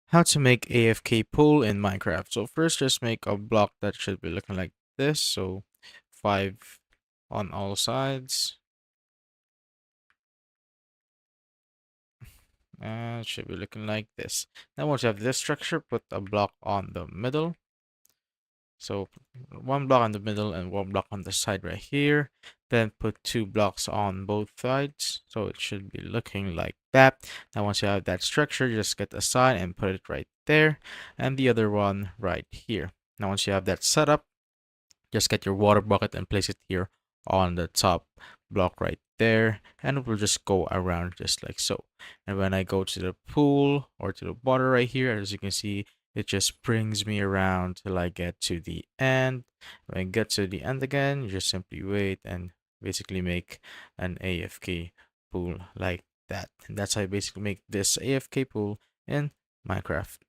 How to make AFK pool in Minecraft. So first, just make a block that should be looking like this. So 5 on all sides. And it should be looking like this. Now once you have this structure, put a block on the middle. So one block on the middle and one block on the side right here. Then put 2 blocks on both sides. So it should be looking like that. Now once you have that structure, just get a sign and put it right there. And the other one right here. Now once you have that set up, just get your water bucket and place it here on the top block right there, and it will just go around just like so. And when I go to the pool or to the water right here, as you can see, it just brings me around till I get to the end. When I get to the end again, you just simply wait and basically make an AFK pool like that. And that's how you basically make this AFK pool in Minecraft.